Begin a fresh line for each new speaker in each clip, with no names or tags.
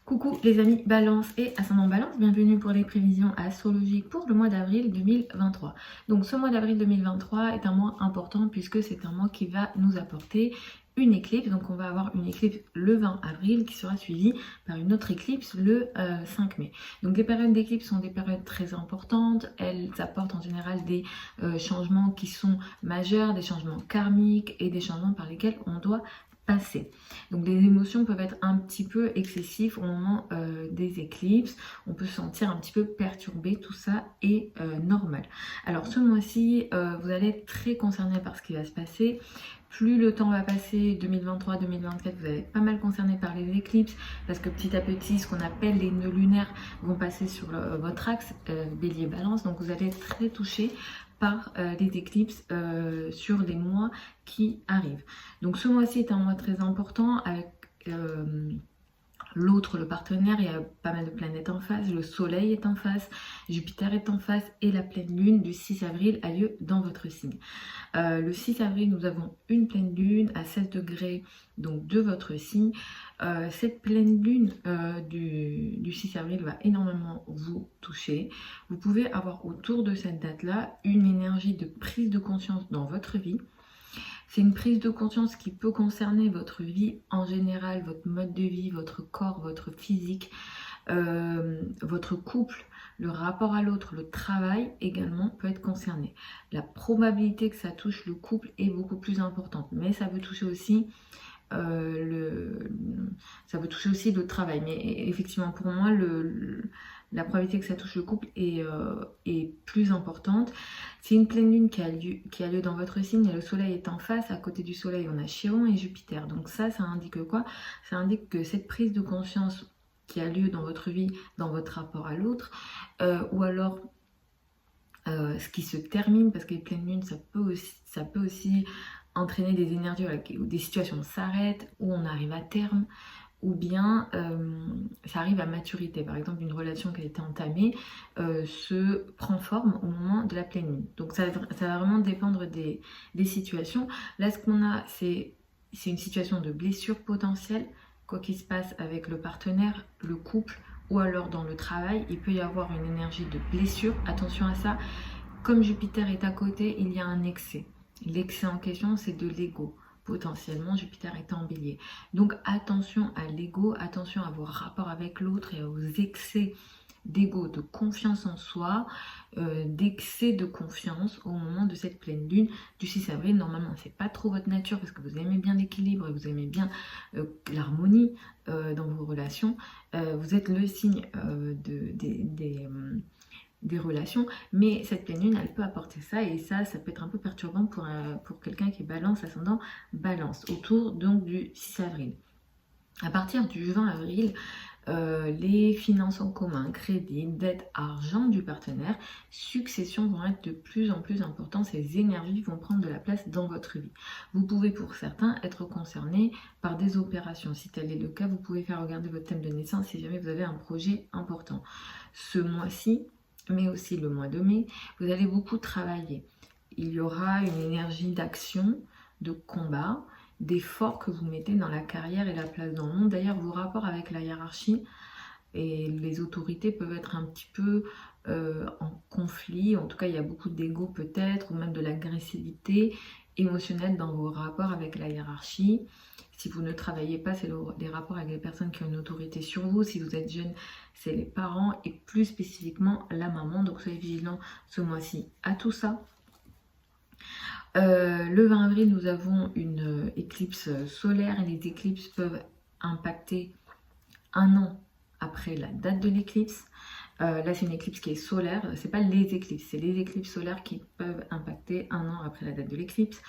Coucou les amis Balance et Ascendant Balance, bienvenue pour les prévisions astrologiques pour le mois d'avril 2023. Donc ce mois d'avril 2023 est un mois important puisque c'est un mois qui va nous apporter une éclipse. Donc on va avoir une éclipse le 20 avril qui sera suivie par une autre éclipse le 5 mai. Donc les périodes d'éclipse sont des périodes très importantes, elles apportent en général des changements qui sont majeurs, des changements karmiques et des changements par lesquels on doit passer. Donc les émotions peuvent être un petit peu excessives au moment des éclipses, on peut se sentir un petit peu perturbé, tout ça est normal. Alors ce mois-ci, vous allez être très concerné par ce qui va se passer. Plus le temps va passer, 2023-2024, vous allez être pas mal concerné par les éclipses parce que petit à petit, ce qu'on appelle les nœuds lunaires vont passer sur votre axe Bélier-Balance, donc vous allez être très touché par les éclipses sur les mois qui arrivent. Donc ce mois-ci est un mois très important avec l'autre, le partenaire, il y a pas mal de planètes en face, le soleil est en face, Jupiter est en face et la pleine lune du 6 avril a lieu dans votre signe. Le 6 avril, nous avons une pleine lune à 16 degrés donc de votre signe. Cette pleine lune du 6 avril va énormément vous toucher. Vous pouvez avoir autour de cette date-là une énergie de prise de conscience dans votre vie. C'est une prise de conscience qui peut concerner votre vie en général, votre mode de vie, votre corps, votre physique, votre couple, le rapport à l'autre, le travail également peut être concerné. La probabilité que ça touche le couple est beaucoup plus importante, mais ça peut toucher aussi le travail. Mais effectivement, pour moi, la probabilité que ça touche le couple est plus importante. C'est une pleine lune qui a lieu dans votre signe et le soleil est en face. À côté du soleil, on a Chiron et Jupiter. Donc ça indique quoi? Ça indique que cette prise de conscience qui a lieu dans votre vie, dans votre rapport à l'autre, ou alors ce qui se termine, parce que les pleines lunes, ça peut aussi entraîner des énergies où des situations s'arrêtent, où on arrive à terme, ou bien ça arrive à maturité. Par exemple, une relation qui a été entamée se prend forme au moment de la pleine lune. Donc ça va vraiment dépendre des situations. Là, ce qu'on a, c'est une situation de blessure potentielle, quoi qu'il se passe avec le partenaire, le couple, ou alors dans le travail, il peut y avoir une énergie de blessure. Attention à ça. Comme Jupiter est à côté, il y a un excès. L'excès en question, c'est de l'ego. Potentiellement, Jupiter est en bélier. Donc attention à l'ego, attention à vos rapports avec l'autre et aux excès d'ego, de confiance en soi, d'excès de confiance au moment de cette pleine lune du 6 avril. Normalement, c'est pas trop votre nature parce que vous aimez bien l'équilibre et vous aimez bien l'harmonie dans vos relations. Vous êtes le signe des relations, mais cette pleine lune, elle peut apporter ça, et ça peut être un peu perturbant pour quelqu'un qui est balance, ascendant balance, autour donc du 6 avril. À partir du 20 avril, les finances en commun, crédit, dette, argent du partenaire, succession vont être de plus en plus importantes. Ces énergies vont prendre de la place dans votre vie. Vous pouvez pour certains être concernés par des opérations. Si tel est le cas, vous pouvez faire regarder votre thème de naissance si jamais vous avez un projet important. Ce mois-ci, mais aussi le mois de mai, vous allez beaucoup travailler. Il y aura une énergie d'action, de combat, d'effort que vous mettez dans la carrière et la place dans le monde. D'ailleurs, vos rapports avec la hiérarchie et les autorités peuvent être un petit peu en conflit. En tout cas, il y a beaucoup d'ego peut-être, ou même de l'agressivité émotionnelle dans vos rapports avec la hiérarchie. Si vous ne travaillez pas, c'est les rapports avec les personnes qui ont une autorité sur vous. Si vous êtes jeune, c'est les parents et plus spécifiquement la maman. Donc soyez vigilants ce mois-ci à tout ça. Le 20 avril, nous avons une éclipse solaire et les éclipses peuvent impacter un an après la date de l'éclipse. Là, c'est une éclipse qui est solaire, c'est pas les éclipses, c'est les éclipses solaires qui peuvent impacter un an après la date de l'éclipse.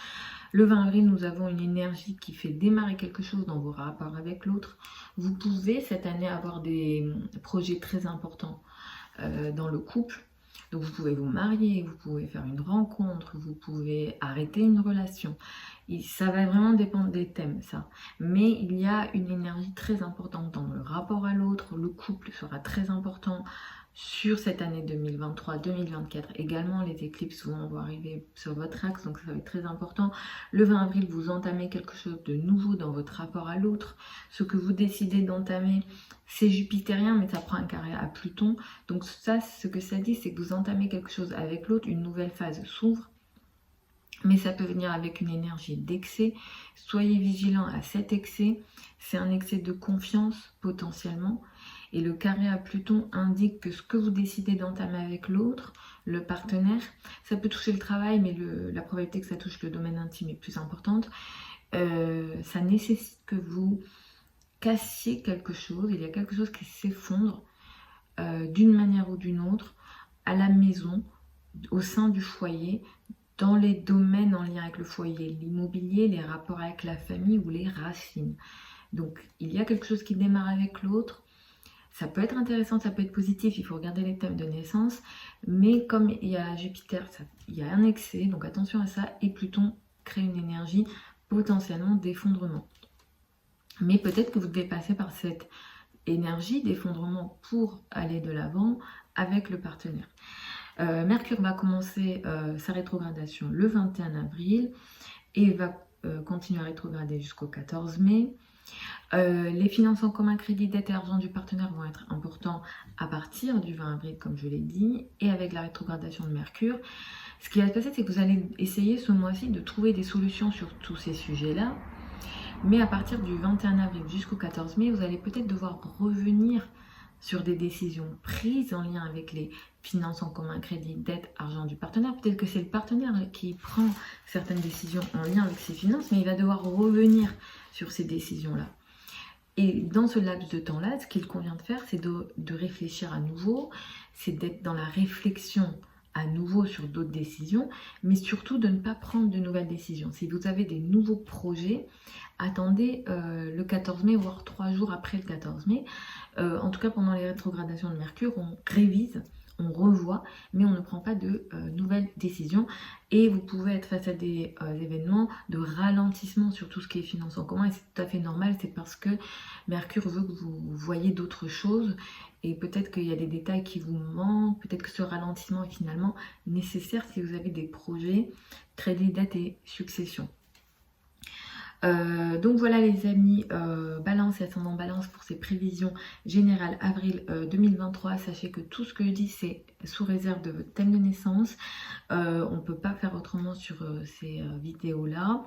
Le 20 avril, nous avons une énergie qui fait démarrer quelque chose dans vos rapports avec l'autre. Vous pouvez cette année avoir des projets très importants dans le couple. Donc vous pouvez vous marier, vous pouvez faire une rencontre, vous pouvez arrêter une relation. Ça va vraiment dépendre des thèmes, ça. Mais il y a une énergie très importante dans le rapport à l'autre, le couple sera très important sur cette année 2023-2024. Également, les éclipses vont arriver sur votre axe, donc ça va être très important. Le 20 avril, vous entamez quelque chose de nouveau dans votre rapport à l'autre. Ce que vous décidez d'entamer, c'est jupitérien, mais ça prend un carré à Pluton. Donc ça, ce que ça dit, c'est que vous entamez quelque chose avec l'autre, une nouvelle phase s'ouvre. Mais ça peut venir avec une énergie d'excès. Soyez vigilant à cet excès. C'est un excès de confiance potentiellement. Et le carré à Pluton indique que ce que vous décidez d'entamer avec l'autre, le partenaire, ça peut toucher le travail, mais la probabilité que ça touche le domaine intime est plus importante. Ça nécessite que vous cassiez quelque chose. Il y a quelque chose qui s'effondre d'une manière ou d'une autre à la maison, au sein du foyer, dans les domaines en lien avec le foyer, l'immobilier, les rapports avec la famille ou les racines. Donc il y a quelque chose qui démarre avec l'autre. Ça peut être intéressant, ça peut être positif, il faut regarder les thèmes de naissance, mais comme il y a Jupiter, il y a un excès, donc attention à ça, et Pluton crée une énergie potentiellement d'effondrement. Mais peut-être que vous devez passer par cette énergie d'effondrement pour aller de l'avant avec le partenaire. Mercure va commencer sa rétrogradation le 21 avril et va continuer à rétrograder jusqu'au 14 mai. Les finances en commun, crédit, dette et argent du partenaire vont être importants à partir du 20 avril, comme je l'ai dit, et avec la rétrogradation de Mercure. Ce qui va se passer, c'est que vous allez essayer ce mois-ci de trouver des solutions sur tous ces sujets-là. Mais à partir du 21 avril jusqu'au 14 mai, vous allez peut-être devoir revenir sur des décisions prises en lien avec les finances en commun, crédit, dette, argent du partenaire. Peut-être que c'est le partenaire qui prend certaines décisions en lien avec ses finances, mais il va devoir revenir sur ces décisions-là. Et dans ce laps de temps-là, ce qu'il convient de faire, c'est de réfléchir à nouveau, c'est d'être dans la réflexion à nouveau sur d'autres décisions, mais surtout de ne pas prendre de nouvelles décisions. Si vous avez des nouveaux projets, attendez le 14 mai, voire 3 jours après le 14 mai. En tout cas, pendant les rétrogradations de Mercure, on révise, on revoit, mais on ne prend pas de nouvelles décisions. Et vous pouvez être face à des événements de ralentissement sur tout ce qui est finances en commun, et c'est tout à fait normal, c'est parce que Mercure veut que vous voyez d'autres choses, et peut-être qu'il y a des détails qui vous manquent, peut-être que ce ralentissement est finalement nécessaire si vous avez des projets, crédit, dette et succession. Donc voilà les amis, Balance et ascendant Balance pour ces prévisions générales avril 2023. Sachez que tout ce que je dis c'est sous réserve de votre thème de naissance. On ne peut pas faire autrement sur ces vidéos là.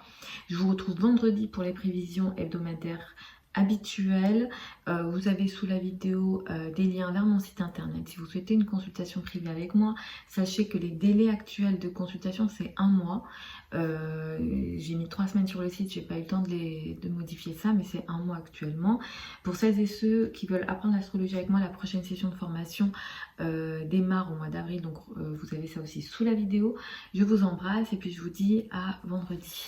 Je vous retrouve vendredi pour les prévisions hebdomadaires habituelles. Vous avez sous la vidéo des liens vers mon site internet. Si vous souhaitez une consultation privée avec moi, sachez que les délais actuels de consultation c'est 1 mois. J'ai mis 3 semaines sur le site, j'ai pas eu le temps de modifier ça, mais c'est 1 mois actuellement. Pour celles et ceux qui veulent apprendre l'astrologie avec moi, la prochaine session de formation démarre au mois d'avril, donc vous avez ça aussi sous la vidéo. Je vous embrasse et puis je vous dis à vendredi.